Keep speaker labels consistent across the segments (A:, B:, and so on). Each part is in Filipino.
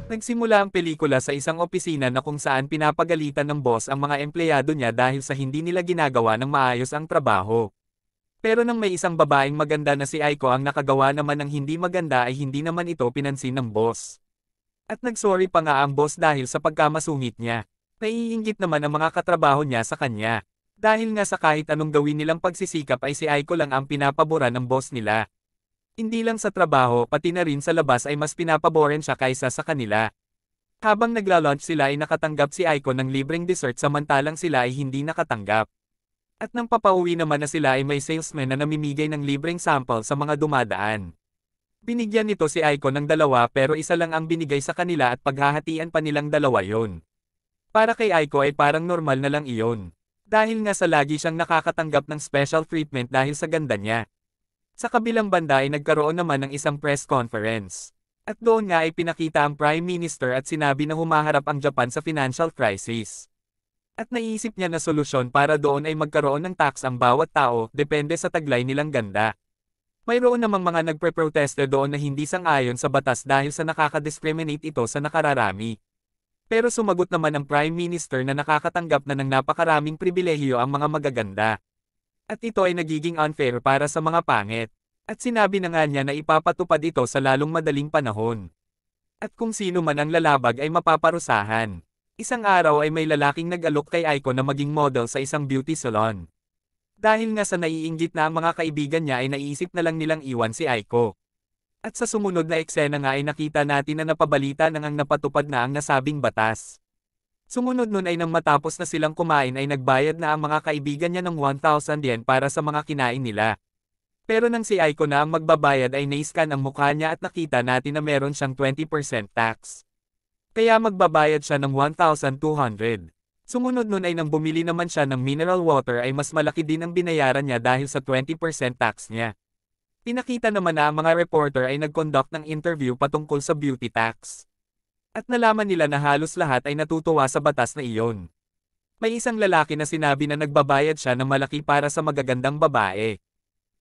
A: Nagsimula ang pelikula sa isang opisina na kung saan pinapagalitan ng boss ang mga empleyado niya dahil sa hindi nila ginagawa ng maayos ang trabaho. Pero nang may isang babaeng maganda na si Aiko ang nakagawa naman ng hindi maganda ay hindi naman ito pinansin ng boss. At nagsorry pa nga ang boss dahil sa pagkamasungit niya. Naiinggit naman ang mga katrabaho niya sa kanya. Dahil nga sa kahit anong gawin nilang pagsisikap ay si Aiko lang ang pinapabura ng boss nila. Hindi lang sa trabaho pati na rin sa labas ay mas pinapaboren siya kaysa sa kanila. Habang nagla-lunch sila ay nakatanggap si Aiko ng libreng dessert samantalang sila ay hindi nakatanggap. At nang papauwi naman na sila ay may salesman na namimigay ng libreng sample sa mga dumadaan. Binigyan nito si Aiko ng dalawa pero isa lang ang binigay sa kanila at paghahatian pa nilang dalawa yon. Para kay Aiko ay parang normal na lang iyon. Dahil nga sa lagi siyang nakakatanggap ng special treatment dahil sa ganda niya. Sa kabilang banda ay nagkaroon naman ng isang press conference. At doon nga ay pinakita ang Prime Minister at sinabi na humaharap ang Japan sa financial crisis. At naisip niya na solusyon para doon ay magkaroon ng tax ang bawat tao, depende sa taglay nilang ganda. Mayroon namang mga nagpreproteste doon na hindi sang-ayon sa batas dahil sa nakakadiscriminate ito sa nakararami. Pero sumagot naman ang Prime Minister na nakakatanggap na ng napakaraming pribilehiyo ang mga magaganda. At ito ay nagiging unfair para sa mga pangit. At sinabi na nga niya na ipapatupad ito sa lalong madaling panahon. At kung sino man ang lalabag ay mapaparusahan. Isang araw ay may lalaking nag-alok kay Aiko na maging model sa isang beauty salon. Dahil nga sa naiinggit na ang mga kaibigan niya ay naiisip na lang nilang iwan si Aiko. At sa sumunod na eksena nga ay nakita natin na napabalita nang ang napatupad na ang nasabing batas. Sumunod nun ay nang matapos na silang kumain ay nagbayad na ang mga kaibigan niya ng 1,000 yen para sa mga kinain nila. Pero nang si Aiko na ang magbabayad ay na-scan ang mukha niya at nakita natin na meron siyang 20% tax. Kaya magbabayad siya ng 1,200. Sumunod nun ay nang bumili naman siya ng mineral water ay mas malaki din ang binayaran niya dahil sa 20% tax niya. Pinakita naman na ang mga reporter ay nag-conduct ng interview patungkol sa beauty tax. At nalaman nila na halos lahat ay natutuwa sa batas na iyon. May isang lalaki na sinabi na nagbabayad siya ng malaki para sa magagandang babae.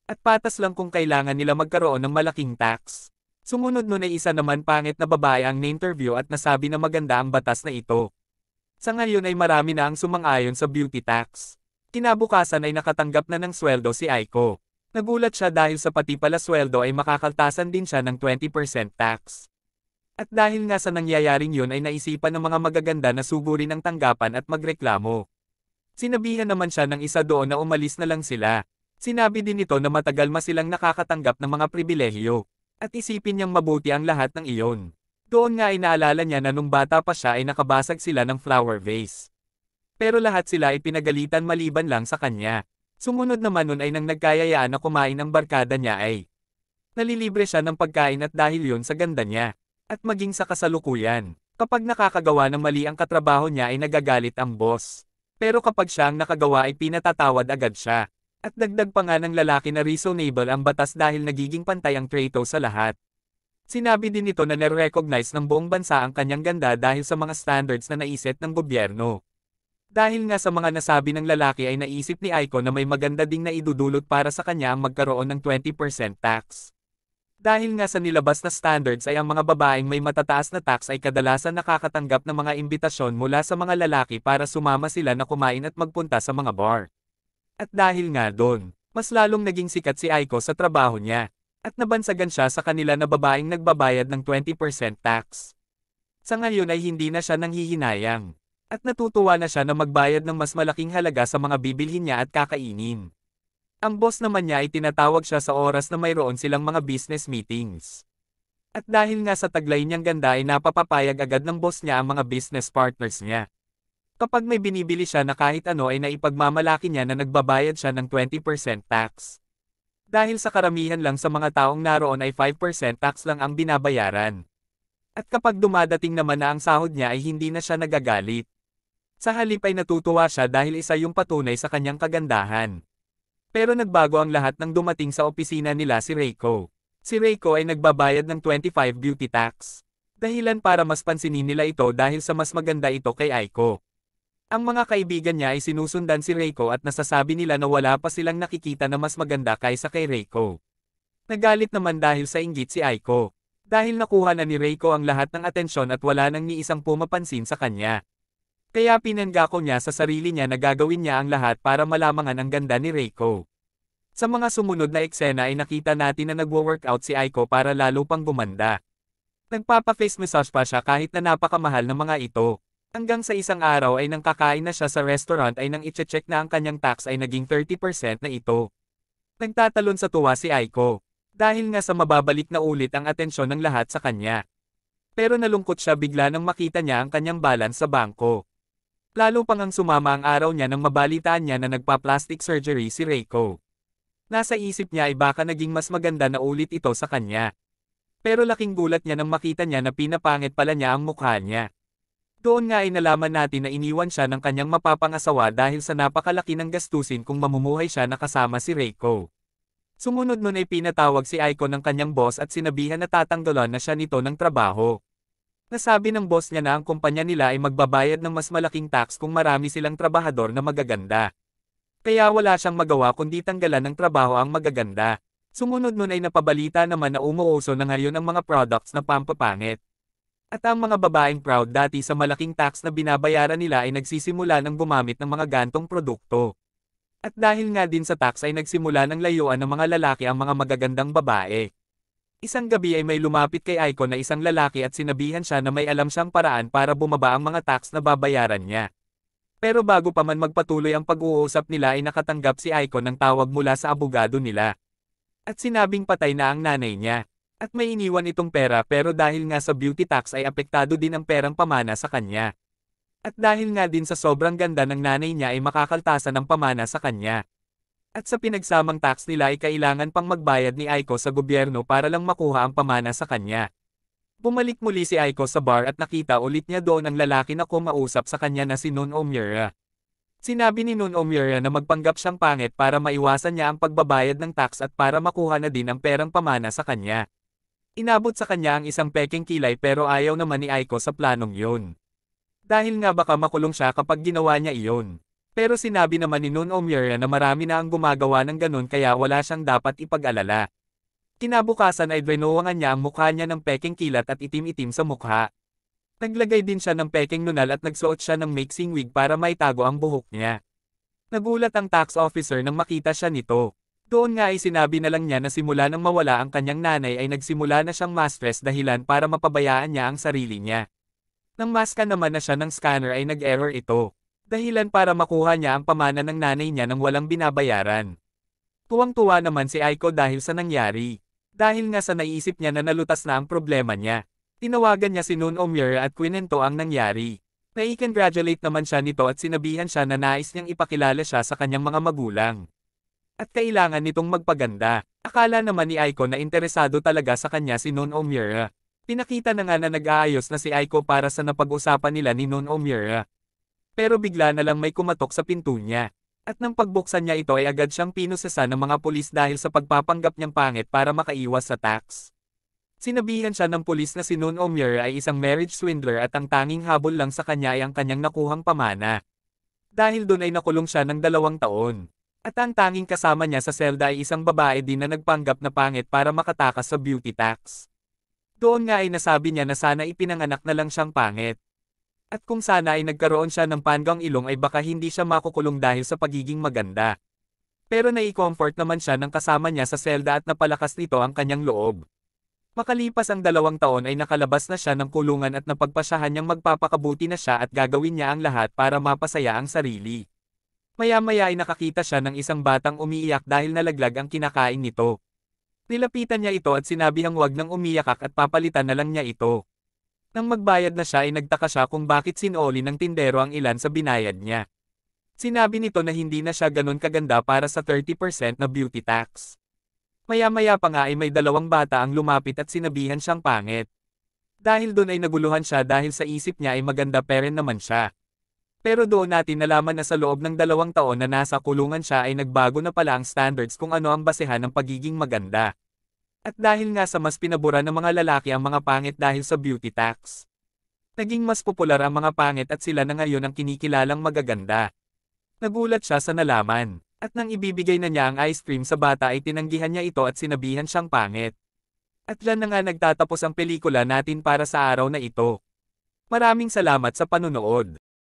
A: At patas lang kung kailangan nila magkaroon ng malaking tax. Sumunod nun ay isa naman pangit na babae ang na-interview at nasabi na maganda ang batas na ito. Sa ngayon ay marami na ang sumang-ayon sa beauty tax. Kinabukasan ay nakatanggap na ng sweldo si Aiko. Nagulat siya dahil sa pati pala sweldo ay makakaltasan din siya ng 20% tax. At dahil nga sa nangyayaring yun ay naisipan ng mga magaganda na sugurin ang tanggapan at magreklamo. Sinabihan naman siya ng isa doon na umalis na lang sila. Sinabi din nito na matagal silang nakakatanggap ng mga pribilehiyo. At isipin niyang mabuti ang lahat ng iyon. Doon nga ay naalala niya na nung bata pa siya ay nakabasag sila ng flower vase. Pero lahat sila ay pinagalitan maliban lang sa kanya. Sumunod naman nun ay nang nagkayayaan na kumain ang barkada niya ay nalilibre siya ng pagkain at dahil yun sa ganda niya. At maging sa kasalukuyan, kapag nakakagawa ng mali ang katrabaho niya ay nagagalit ang boss. Pero kapag siya ang nakagawa ay pinatatawad agad siya. At dagdag pa nga ng lalaki na reasonable ang batas dahil nagiging pantay ang trato sa lahat. Sinabi din nito na nare-recognize ng buong bansa ang kanyang ganda dahil sa mga standards na naiset ng gobyerno. Dahil nga sa mga nasabi ng lalaki ay naisip ni Aiko na may maganda ding naidudulot para sa kanya ang magkaroon ng 20% tax. Dahil nga sa nilabas na standards ay ang mga babaeng may matataas na tax ay kadalasan nakakatanggap ng mga imbitasyon mula sa mga lalaki para sumama sila na kumain at magpunta sa mga bar. At dahil nga doon, mas lalong naging sikat si Aiko sa trabaho niya. At nabansagan siya sa kanila na babaeng nagbabayad ng 20% tax. Sa ngayon ay hindi na siya nanghihinayang. At natutuwa na siya na magbayad ng mas malaking halaga sa mga bibilhin niya at kakainin. Ang boss naman niya ay tinatawag siya sa oras na mayroon silang mga business meetings. At dahil nga sa taglay niyang ganda ay napapapayag agad ng boss niya ang mga business partners niya. Kapag may binibili siya na kahit ano ay naipagmamalaki niya na nagbabayad siya ng 20% tax. Dahil sa karamihan lang sa mga taong naroon ay 5% tax lang ang binabayaran. At kapag dumadating naman na ang sahod niya ay hindi na siya nagagalit. Sa halip ay natutuwa siya dahil isa yung patunay sa kanyang kagandahan. Pero nagbago ang lahat nang dumating sa opisina nila si Reiko. Si Reiko ay nagbabayad ng 25 beauty tax. Dahilan para mas pansinin nila ito dahil sa mas maganda ito kay Aiko. Ang mga kaibigan niya ay sinusundan si Reiko at nasasabi nila na wala pa silang nakikita na mas maganda kaysa kay Reiko. Nagalit naman dahil sa inggit si Aiko. Dahil nakuha na ni Reiko ang lahat ng atensyon at wala nang ni isang pumapansin sa kanya. Kaya pinangako niya sa sarili niya na gagawin niya ang lahat para malamangan ang ganda ni Reiko. Sa mga sumunod na eksena ay nakita natin na nagwo-workout si Aiko para lalo pang gumanda. Nagpapa-face massage pa siya kahit na napakamahal ng mga ito. Hanggang sa isang araw ay nang kakain na siya sa restaurant ay nang i-check na ang kanyang tax ay naging 30% na ito. Nagtatalon sa tuwa si Aiko. Dahil nga sa mababalik na ulit ang atensyon ng lahat sa kanya. Pero nalungkot siya bigla nang makita niya ang kanyang balance sa bangko. Lalo pang ang sumama ang araw niya nang mabalitaan niya na nagpa-plastic surgery si Reiko. Nasa isip niya ay baka naging mas maganda na ulit ito sa kanya. Pero laking gulat niya nang makita niya na pinapangit pala niya ang mukha niya. Doon nga ay nalaman natin na iniwan siya ng kanyang mapapangasawa dahil sa napakalaki ng gastusin kung mamumuhay siya na kasama si Reiko. Sumunod nun ay pinatawag si Aiko ng kanyang boss at sinabihan na tatanggalan na siya nito ng trabaho. Nasabi ng boss niya na ang kumpanya nila ay magbabayad ng mas malaking tax kung marami silang trabahador na magaganda. Kaya wala siyang magawa kundi tanggalan ng trabaho ang magaganda. Sumunod nun ay napabalita naman na umuuso na ngayon ang mga products na pampapangit. At ang mga babaeng proud dati sa malaking tax na binabayaran nila ay nagsisimula ng gumamit ng mga gantong produkto. At dahil nga din sa tax ay nagsimula ng layuan ng mga lalaki ang mga magagandang babae. Isang gabi ay may lumapit kay Aiko na isang lalaki at sinabihan siya na may alam siyang paraan para bumaba ang mga tax na babayaran niya. Pero bago pa man magpatuloy ang pag-uusap nila ay nakatanggap si Aiko ng tawag mula sa abogado nila. At sinabing patay na ang nanay niya. At may iniwan itong pera pero dahil nga sa beauty tax ay apektado din ang perang pamana sa kanya. At dahil nga din sa sobrang ganda ng nanay niya ay makakaltasan ng pamana sa kanya. At sa pinagsamang tax nila ay kailangan pang magbayad ni Aiko sa gobyerno para lang makuha ang pamana sa kanya. Bumalik muli si Aiko sa bar at nakita ulit niya doon ang lalaki na kumausap sa kanya na si Nun Omura. Sinabi ni Nun Omura na magpanggap siyang pangit para maiwasan niya ang pagbabayad ng tax at para makuha na din ang perang pamana sa kanya. Inabot sa kanya ang isang peking kilay pero ayaw naman ni Aiko sa planong yun. Dahil nga baka makulong siya kapag ginawa niya iyon. Pero sinabi naman ni Nun Omura na marami na ang gumagawa ng ganun kaya wala siyang dapat ipag-alala. Kinabukasan ay drenuwangan niya ang mukha niya ng peking kilat at itim-itim sa mukha. Naglagay din siya ng peking nunal at nagsuot siya ng mixing wig para maitago ang buhok niya. Nagulat ang tax officer nang makita siya nito. Doon nga ay sinabi na lang niya na simula nang mawala ang kanyang nanay ay nagsimula na siyang ma-stress dahilan para mapabayaan niya ang sarili niya. Nang maska naman na siya ng scanner ay nag-error ito. Dahilan para makuha niya ang pamana ng nanay niya nang walang binabayaran. Tuwang-tuwa naman si Aiko dahil sa nangyari. Dahil nga sa naisip niya na nalutas na ang problema niya. Tinawagan niya si Nun Omura at kwinento ang nangyari. Nai-congratulate naman siya nito at sinabihan siya na nais niyang ipakilala siya sa kanyang mga magulang. At kailangan nitong magpaganda. Akala naman ni Aiko na interesado talaga sa kanya si Nun Omura. Pinakita na nga na nag-aayos na si Aiko para sa napag-usapan nila ni Nun Omura. Pero bigla na lang may kumatok sa pinto niya. At nang pagbuksan niya ito ay agad siyang pinusasan ng mga pulis dahil sa pagpapanggap niyang pangit para makaiwas sa tax. Sinabihan siya ng pulis na si Nun Omura ay isang marriage swindler at ang tanging habol lang sa kanya ay ang kanyang nakuhang pamana. Dahil doon ay nakulong siya ng 2 taon. At ang tanging kasama niya sa selda ay isang babae din na nagpanggap na pangit para makatakas sa beauty tax. Doon nga ay nasabi niya na sana ipinanganak na lang siyang pangit. At kung sana ay nagkaroon siya ng panggang ilong ay baka hindi siya makukulong dahil sa pagiging maganda. Pero nai-comfort naman siya ng kasama niya sa selda at napalakas nito ang kanyang loob. Makalipas ang 2 taon ay nakalabas na siya ng kulungan at napagpasyahan niyang magpapakabuti na siya at gagawin niya ang lahat para mapasaya ang sarili. Maya-maya ay nakakita siya ng isang batang umiiyak dahil nalaglag ang kinakain nito. Nilapitan niya ito at sinabihang wag nang umiyak at papalitan na lang niya ito. Nang magbayad na siya ay nagtaka siya kung bakit sinoli ng tindero ang ilan sa binayad niya. Sinabi nito na hindi na siya ganun kaganda para sa 30% na beauty tax. Maya-maya pa nga ay may 2 bata ang lumapit at sinabihan siyang pangit. Dahil doon ay naguluhan siya dahil sa isip niya ay maganda pa rin naman siya. Pero doon natin nalaman na sa loob ng 2 taon na nasa kulungan siya ay nagbago na pala ang standards kung ano ang basehan ng pagiging maganda. At dahil nga sa mas pinabura ng mga lalaki ang mga pangit dahil sa beauty tax. Naging mas popular ang mga pangit at sila na ngayon ang kinikilalang magaganda. Nagulat siya sa nalaman. At nang ibibigay na niya ang ice cream sa bata ay tinanggihan niya ito at sinabihan siyang pangit. At dyan na nga nagtatapos ang pelikula natin para sa araw na ito. Maraming salamat sa panunood.